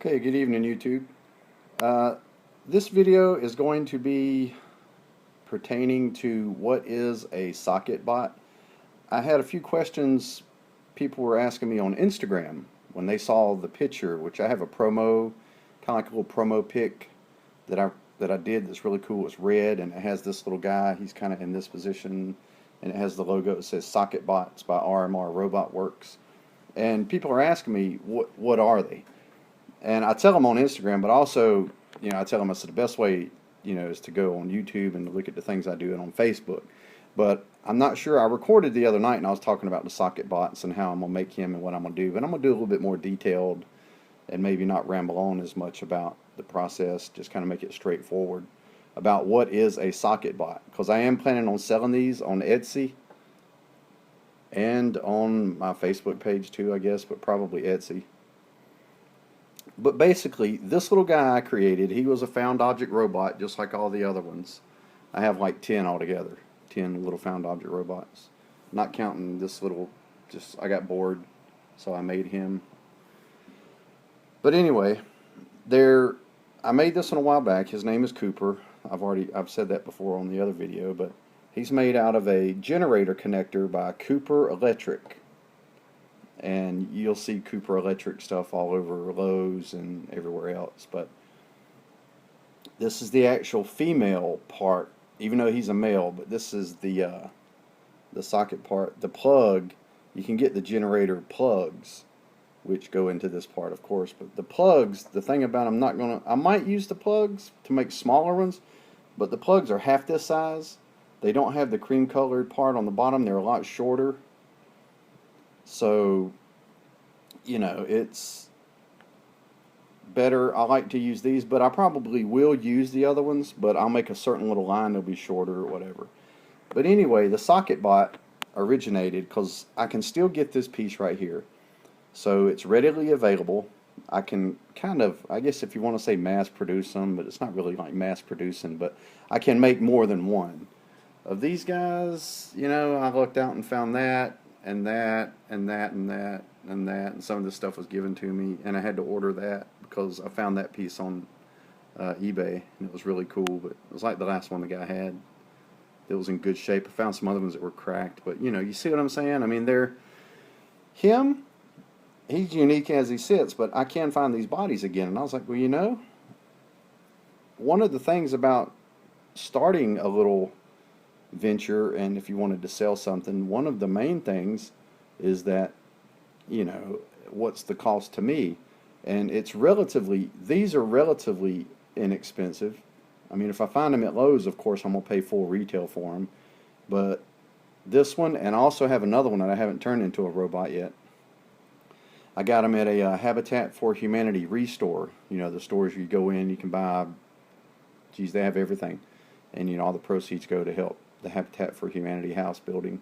Okay, good evening, YouTube. Uh, this video is going to be pertaining to what is a socket bot. I had a few questions people were asking me on Instagram when they saw the picture, which I have a promo, kind of like a little promo pic that I did that's really cool. It's red and it has this little guy. He's kind of in this position, and it has the logo. It says Socket Bots by RMR Robot Works. And people are asking me, what are they? And I tell them on Instagram, but also, I tell them I said the best way, is to go on YouTube and look at the things I do and on Facebook. But I'm not sure. I recorded the other night and I was talking about the socket bots and how I'm gonna make him and what I'm gonna do. But I'm gonna do a little bit more detailed and maybe not ramble on as much about the process. Just kind of make it straightforward about what is a socket bot, because I am planning on selling these on Etsy and on my Facebook page too, I guess, but probably Etsy. But basically, this little guy I created, he was a found object robot just like all the other ones. I have like 10 altogether, 10 little found object robots. Not counting this little, just I got bored, so I made him. But anyway, there, I made this one a while back. His name is Cooper. I've said that before on the other video, but he's made out of a generator connector by Cooper Electric. And you'll see Cooper Electric stuff all over Lowe's and everywhere else. But this is the actual female part, even though he's a male. But this is the socket part. The plug, you can get the generator plugs, which go into this part, of course. But the plugs, the thing about I might use the plugs to make smaller ones, but the plugs are half this size. They don't have the cream colored part on the bottom. They're a lot shorter. So, it's better. I like to use these, but I probably will use the other ones, but I'll make a certain little line that'll be shorter or whatever. But anyway, the socket bot originated because I can still get this piece right here. So it's readily available. I can kind of, I guess if you want to say mass produce them, but it's not really like mass producing, but I can make more than one. Of these guys, I looked out and found that, and that, and that, and that, and that, and some of this stuff was given to me, and I had to order that because I found that piece on eBay, and it was really cool, but it was like the last one the guy had. It was in good shape. I found some other ones that were cracked, but, you see what I'm saying? I mean, he's unique as he sits, but I can find these bodies again, and I was like, well, one of the things about starting a little venture, and if you wanted to sell something, one of the main things is that, what's the cost to me? And these are relatively inexpensive. I mean, if I find them at Lowe's, of course, I'm going to pay full retail for them. But this one, and I also have another one that I haven't turned into a robot yet. I got them at a Habitat for Humanity restore. The stores you go in, you can buy, geez, they have everything. And, all the proceeds go to help the Habitat for Humanity house building.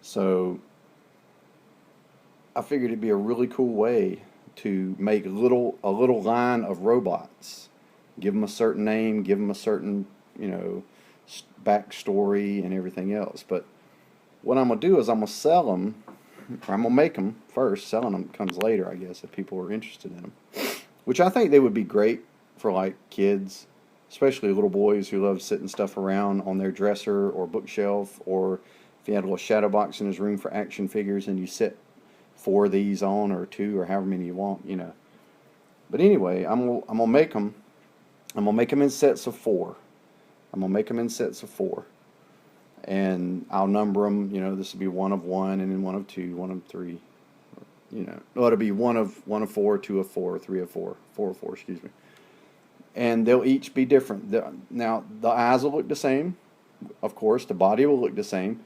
So I figured it'd be a really cool way to make a little line of robots. Give them a certain name, give them a certain, backstory and everything else. But what I'm going to do is I'm going to sell them, or I'm going to make them first. Selling them comes later, I guess, if people are interested in them. Which I think they would be great for, like, kids, especially little boys who love sitting stuff around on their dresser or bookshelf, or if you had a little shadow box in his room for action figures and you set 4 of these on, or 2, or however many you want, But anyway, I'm gonna make them. I'm gonna make them in sets of 4. And I'll number them. This will be 1 of 1, and then 1 of 2, 1 of 3. No, it'll be 1 of 4, 2 of 4, 3 of 4, 4 of 4. Excuse me. And they'll each be different. Now, the eyes will look the same, of course. The body will look the same.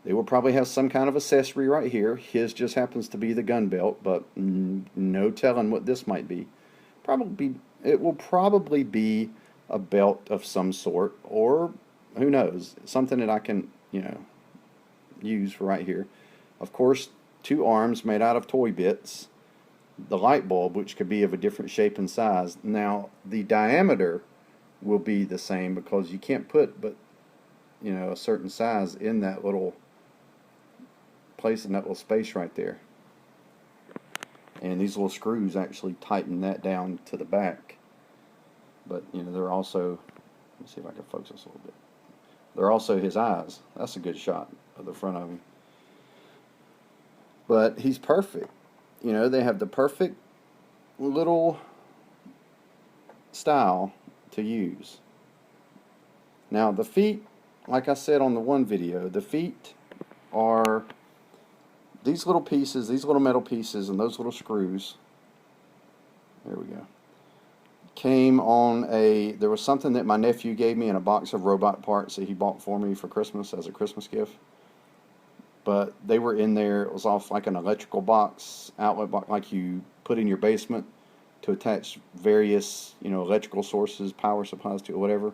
They will probably have some kind of accessory right here. His just happens to be the gun belt, but no telling what this might be. It will probably be a belt of some sort, or who knows, something that I can, use for right here. Of course, 2 arms made out of toy bits. The light bulb, which could be of a different shape and size. Now, the diameter will be the same because you can't put but a certain size in that little place, in that little space right there. and these little screws actually tighten that down to the back. But you know, they're also, let me see if I can focus this a little bit. They're also his eyes. That's a good shot of the front of him. But he's perfect. You know, they have the perfect little style to use. Now the feet, like I said on the one video, the feet are these little pieces, these little metal pieces, and those little screws. There we go. Came on there was something that my nephew gave me in a box of robot parts that he bought for me for Christmas as a Christmas gift. But they were in there. It was off like an electrical box, outlet box, like you put in your basement to attach various, you know, electrical sources, power supplies to it, whatever.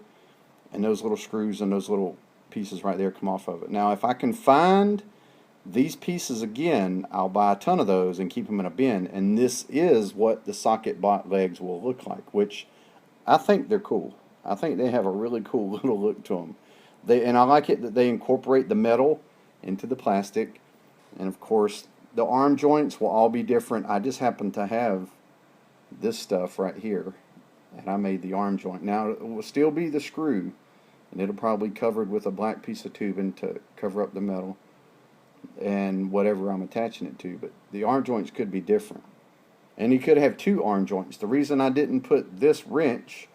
And those little screws and those little pieces right there come off of it. Now, if I can find these pieces again, I'll buy a ton of those and keep them in a bin. And this is what the SocketBot legs will look like, which I think they're cool. I think they have a really cool little look to them. And I like it that they incorporate the metal into the plastic. And of course, the arm joints will all be different. I just happen to have this stuff right here, and I made the arm joint. Now, it will still be the screw, and it'll probably be covered with a black piece of tubing to cover up the metal and whatever I'm attaching it to, but the arm joints could be different. And you could have two arm joints. The reason I didn't put this wrench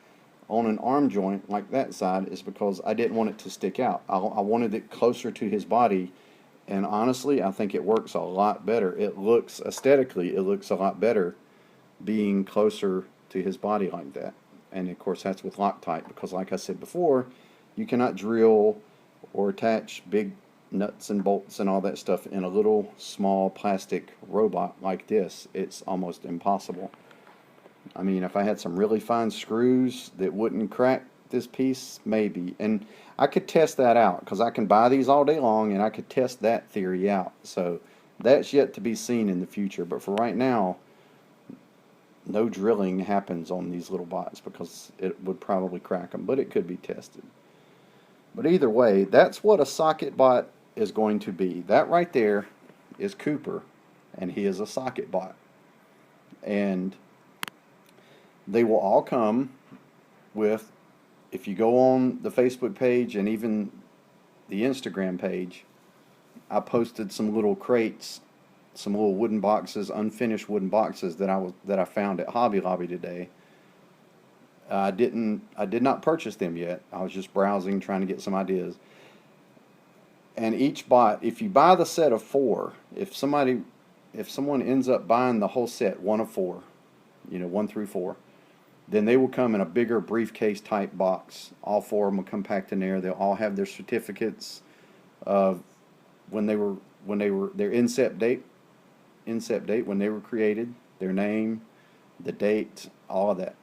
on an arm joint like that side is because I didn't want it to stick out. I wanted it closer to his body, and honestly, I think it works a lot better. It looks, aesthetically, it looks a lot better being closer to his body like that. And of course, that's with Loctite, because like I said before, you cannot drill or attach big nuts and bolts and all that stuff in a little small plastic robot like this. It's almost impossible. I mean, if I had some really fine screws that wouldn't crack this piece, maybe. And I could test that out, because I can buy these all day long, and I could test that theory out. So that's yet to be seen in the future. But for right now, no drilling happens on these little bots, because it would probably crack them. But it could be tested. But either way, that's what a SocketBot is going to be. That right there is Cooper, and he is a SocketBot. And they will all come with, if you go on the Facebook page and even the Instagram page, I posted some little crates, some little wooden boxes, unfinished wooden boxes that I found at Hobby Lobby today. I did not purchase them yet. I was just browsing, trying to get some ideas. And each bot, if you buy the set of 4, if someone ends up buying the whole set, 1 of 4, you know, 1 through 4, then they will come in a bigger briefcase type box. All 4 of them will come packed in there. They'll all have their certificates of their incept date, when they were created, their name, the date, all of that,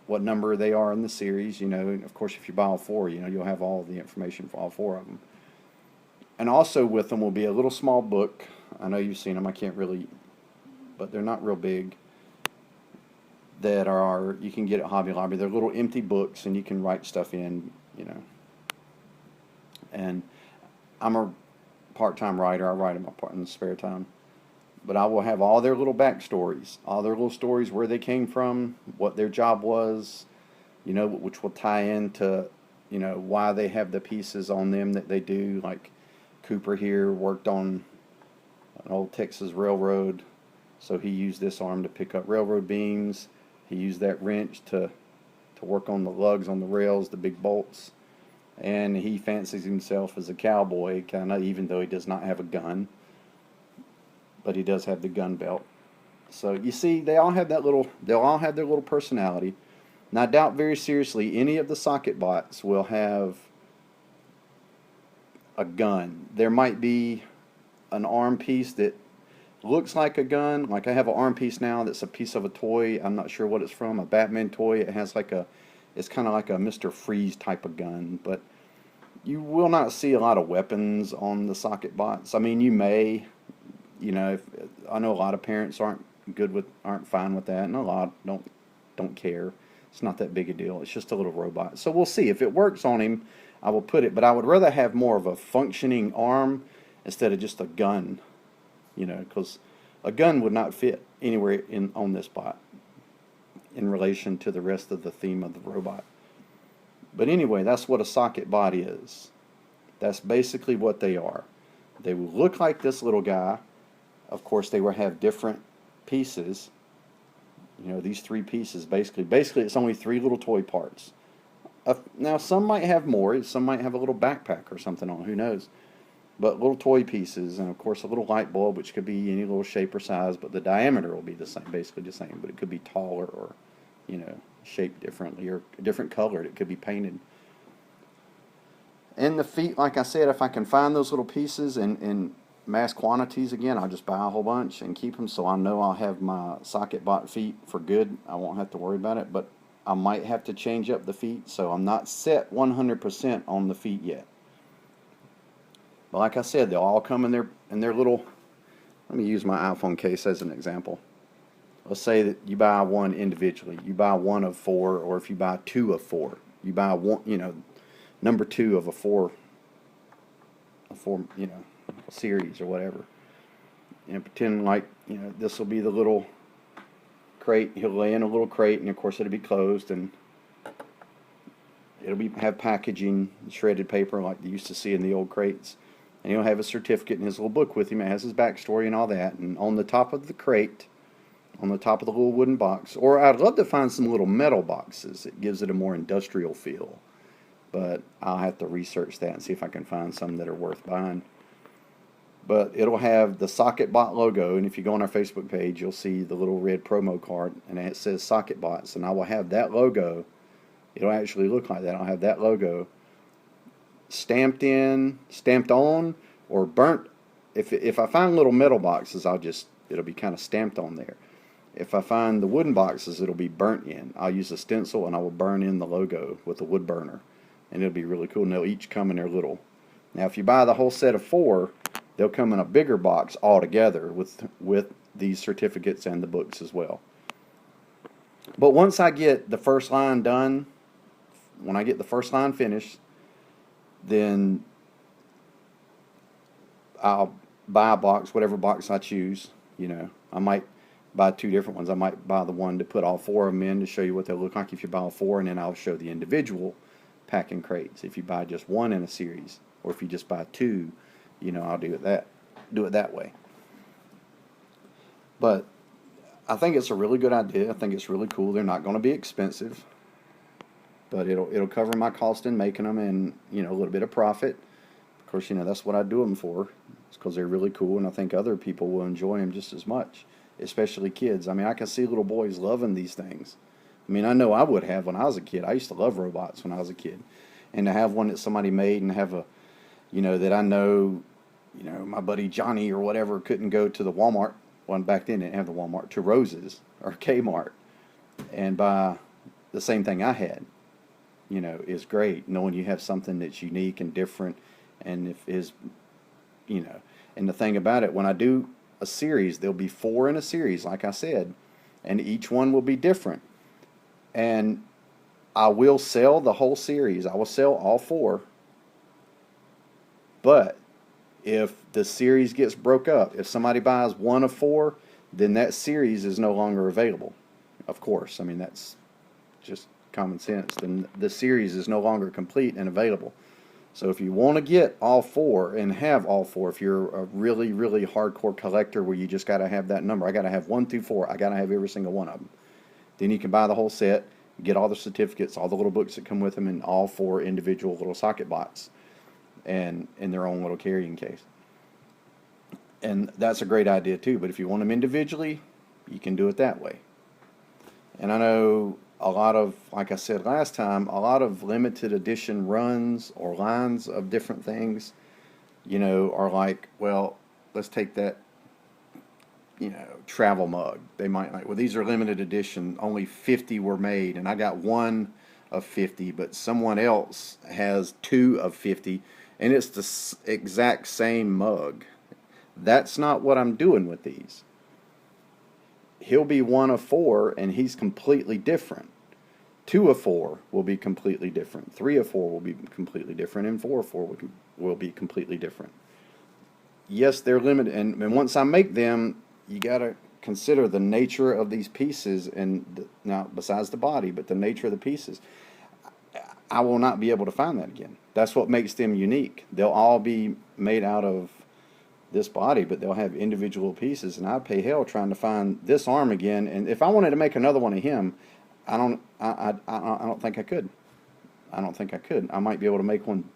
what number they are in the series, you know. And of course, if you buy all 4, you know, you'll have all the information for all 4 of them. And also with them will be a little small book. I know you've seen them. I can't really, but they're not real big. That are, you can get at Hobby Lobby. They're little empty books, and you can write stuff in, you know. And I'm a part-time writer. I write in the spare time. But I will have all their little backstories, all their little stories, where they came from, what their job was, you know, which will tie into, you know, why they have the pieces on them that they do. Like Cooper here worked on an old Texas railroad, so he used this arm to pick up railroad beams. He used that wrench to work on the lugs on the rails, the big bolts. And he fancies himself as a cowboy, kind of, even though he does not have a gun. But he does have the gun belt. So you see, they'll all have their little personality. And I doubt very seriously any of the SocketBots will have a gun. There might be an arm piece that looks like a gun. Like I have an arm piece now that's a piece of a toy. I'm not sure what it's from, a Batman toy. It has it's kind of like a Mr. Freeze type of gun. But you will not see a lot of weapons on the SocketBots. I mean, you may, you know, I know a lot of parents aren't fine with that, and a lot don't care. It's not that big a deal. It's just a little robot. So we'll see. If it works on him, I will put it. But I would rather have more of a functioning arm instead of just a gun, you know, because a gun would not fit anywhere on this bot in relation to the rest of the theme of the robot. But anyway, that's what a socket bot is. That's basically what they are. They will look like this little guy. Of course, they will have different pieces. You know, these three pieces, basically it's only three little toy parts. Now, some might have more. Some might have a little backpack or something on, who knows. But little toy pieces, and of course a little light bulb, which could be any little shape or size, but the diameter will be the same, basically the same. But it could be taller or, you know, shaped differently or different colored. It could be painted. And the feet, like I said, if I can find those little pieces in mass quantities again, I'll just buy a whole bunch and keep them so I know I'll have my socket bot feet for good. I won't have to worry about it, but I might have to change up the feet, so I'm not set 100% on the feet yet. But like I said, they'll all come in their little, let me use my iPhone case as an example. Let's say that you buy one individually. You buy one of four, or if you buy two of four, you buy one, you know, number two of a four, you know, a series or whatever. And pretend like, you know, this will be the little crate. He'll lay in a little crate, and of course it'll be closed, and it'll have packaging, shredded paper like you used to see in the old crates. And he'll have a certificate in his little book with him. It has his backstory and all that. And on the top of the crate, on the top of the little wooden box, or I'd love to find some little metal boxes. It gives it a more industrial feel. But I'll have to research that and see if I can find some that are worth buying. But it'll have the SocketBot logo, and if you go on our Facebook page, you'll see the little red promo card, and it says SocketBots, and I will have that logo. It'll actually look like that. I'll have that logo stamped on, or burnt. If I find little metal boxes, it'll be kind of stamped on there. If I find the wooden boxes, it'll be burnt in. I'll use a stencil, and I will burn in the logo with a wood burner, and it'll be really cool. And they'll each come in their little. Now, if you buy the whole set of 4, they'll come in a bigger box altogether with these certificates and the books as well. But once I get the first line done, when I get the first line finished, then I'll buy a box, whatever box I choose. You know, I might buy 2 different ones. I might buy the one to put all 4 of them in to show you what they'll look like if you buy all 4, and then I'll show the individual packing crates if you buy just one in a series, or if you just buy 2. You know, I'll do it that way. But I think it's a really good idea. I think it's really cool. They're not going to be expensive, but it'll cover my cost in making them, and you know, a little bit of profit. Of course, you know, that's what I do them for. It's because they're really cool, and I think other people will enjoy them just as much, especially kids. I mean, I can see little boys loving these things. I mean, I know I would have when I was a kid. I used to love robots when I was a kid, and to have one that somebody made and have a, you know, that I know, you know, my buddy Johnny or whatever couldn't go to the Walmart. Well, back then they didn't have the Walmart, to Rose's or Kmart and buy the same thing I had, you know, is great. Knowing you have something that's unique and different, and you know, and the thing about it, when I do a series, there'll be 4 in a series, like I said, and each one will be different. And I will sell the whole series. I will sell all 4. But if the series gets broke up, if somebody buys one of 4, then that series is no longer available. Of course, I mean, that's just common sense. Then the series is no longer complete and available. So if you want to get all 4 and have all 4, if you're a really, really hardcore collector where you just got to have that number, I got to have 1 through 4, I got to have every single one of them. Then you can buy the whole set, get all the certificates, all the little books that come with them, and all 4 individual little socket bots, and in their own little carrying case. And that's a great idea too. But if you want them individually, you can do it that way. And I know a lot of, like I said last time, a lot of limited edition runs or lines of different things, you know, are like, well, let's take that, you know, travel mug. They might like, well, these are limited edition, only 50 were made, and I got 1 of 50, but someone else has 2 of 50, and it's the exact same mug. That's not what I'm doing with these. He'll be 1 of 4, and he's completely different. 2 of 4 will be completely different. 3 of 4 will be completely different, and 4 of 4 will be completely different. Yes, they're limited, and once I make them, you gotta consider the nature of these pieces, and now besides the body, but the nature of the pieces, I will not be able to find that again. That's what makes them unique. They'll all be made out of this body, but they'll have individual pieces, and I'd pay hell trying to find this arm again. And if I wanted to make another one of him, I don't think I could. I don't think I could. I might be able to make one.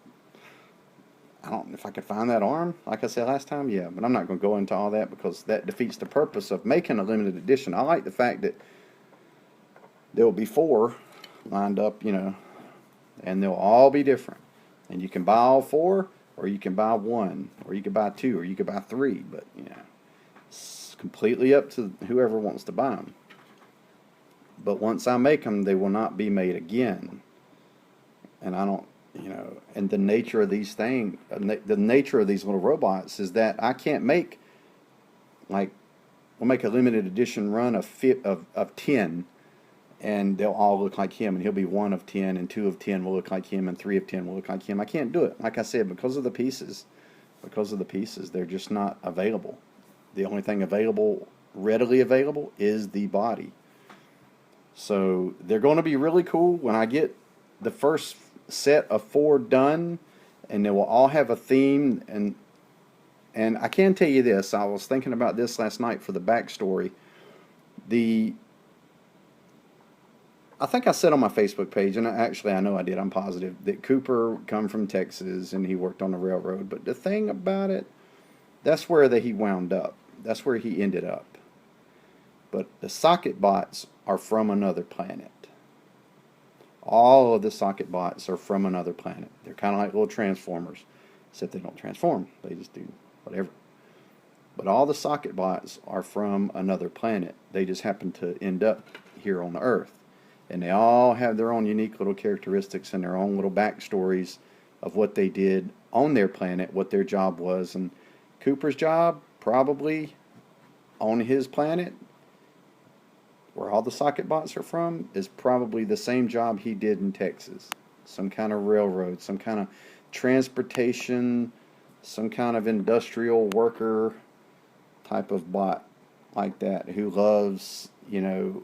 I don't know if I could find that arm, like I said last time, yeah, but I'm not going to go into all that because that defeats the purpose of making a limited edition. I like the fact that there will be 4 lined up, and they'll all be different. And you can buy all 4, or you can buy 1, or you can buy 2, or you can buy 3, but, it's completely up to whoever wants to buy them. But once I make them, they will not be made again. And I don't, and the nature of these things, the nature of these little robots is that I can't make, we'll make a limited edition run of 10, and they'll all look like him, and he'll be 1 of 10, and 2 of 10 will look like him, and 3 of 10 will look like him. I can't do it. Like I said, because of the pieces, they're just not available. The only thing readily available, is the body. So they're going to be really cool when I get the first set of 4 done, and they will all have a theme. And I can tell you this, I was thinking about this last night for the backstory. I think I said on my Facebook page, and actually I know I did, I'm positive, that Cooper come from Texas and he worked on the railroad. But the thing about it, that's where he wound up. That's where he ended up. But the socket bots are from another planet. All of the socket bots are from another planet. They're kind of like little transformers, except they don't transform. They just do whatever. But all the socket bots are from another planet. They just happen to end up here on the Earth. And they all have their own unique little characteristics and their own little backstories of what they did on their planet, what their job was. And Cooper's job, probably on his planet, where all the socket bots are from, is probably the same job he did in Texas. Some kind of railroad, some kind of transportation, some kind of industrial worker type of bot like that, who loves,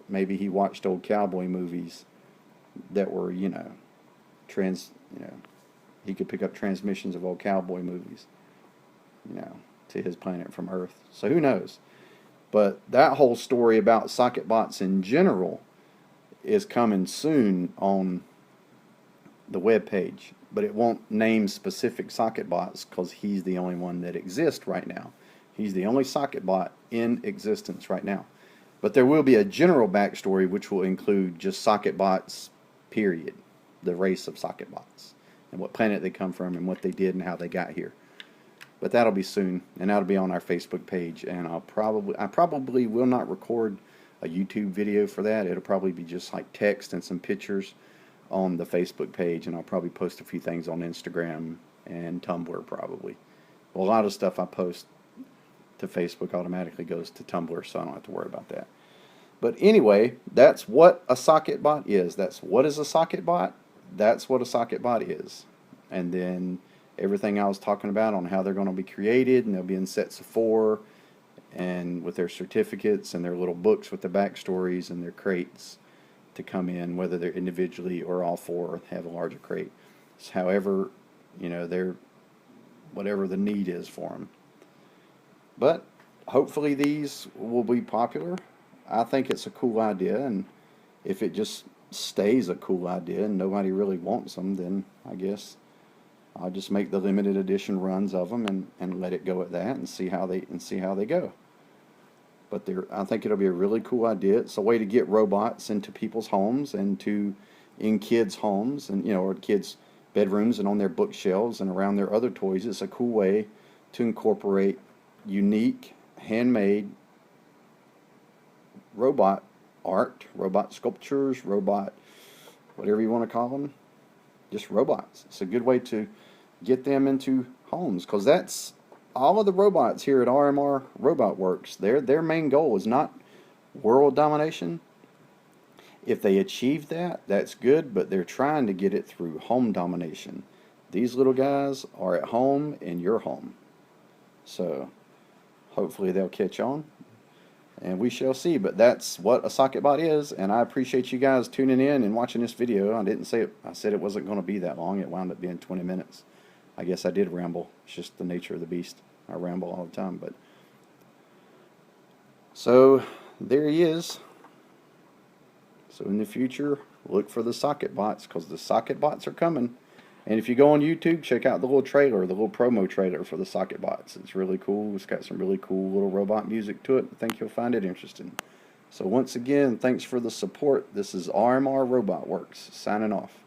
maybe he watched old cowboy movies that were, he could pick up transmissions of old cowboy movies, to his planet from Earth. So who knows? But that whole story about socket bots in general is coming soon on the webpage. But it won't name specific socket bots because he's the only one that exists right now. He's the only socket bot in existence right now. But there will be a general backstory which will include just socket bots, period. The race of socket bots. And what planet they come from and what they did and how they got here. But that'll be soon, and that'll be on our Facebook page. And I probably will not record a YouTube video for that. It'll probably be just like text and some pictures on the Facebook page, and I'll probably post a few things on Instagram and Tumblr probably. Well, a lot of stuff I post to Facebook automatically goes to Tumblr, so I don't have to worry about that. But anyway, that's what a socket bot is. What is a socket bot? That's what a socket bot is. And then everything I was talking about on how they're going to be created, and they'll be in sets of 4, and with their certificates and their little books with the backstories and their crates to come in, whether they're individually or all 4 have a larger crate. So however, they're whatever the need is for them. But hopefully these will be popular. I think it's a cool idea, and if it just stays a cool idea and nobody really wants them, then I guess I'll just make the limited edition runs of them and let it go at that and see how they go. But I think it'll be a really cool idea. It's a way to get robots into people's homes and in kids' homes and or kids' bedrooms and on their bookshelves and around their other toys. It's a cool way to incorporate unique, handmade robot art, robot sculptures, robot whatever you want to call them, just robots. It's a good way to get them into homes, because that's all of the robots here at RMR Robot Works. Their main goal is not world domination. If they achieve that, that's good, but they're trying to get it through home domination. These little guys are at home in your home. So hopefully they'll catch on. and we shall see. But that's what a socket bot is, and I appreciate you guys tuning in and watching this video. I didn't say it, I said it wasn't going to be that long. It wound up being 20 minutes. I guess I did ramble. It's just the nature of the beast. I ramble all the time. But so there he is. So in the future, look for the socket bots, because the socket bots are coming. And if you go on YouTube, check out the little trailer, the little promo trailer for the socket bots. It's really cool. It's got some really cool little robot music to it. I think you'll find it interesting. So once again, thanks for the support. This is RMR Robot Works signing off.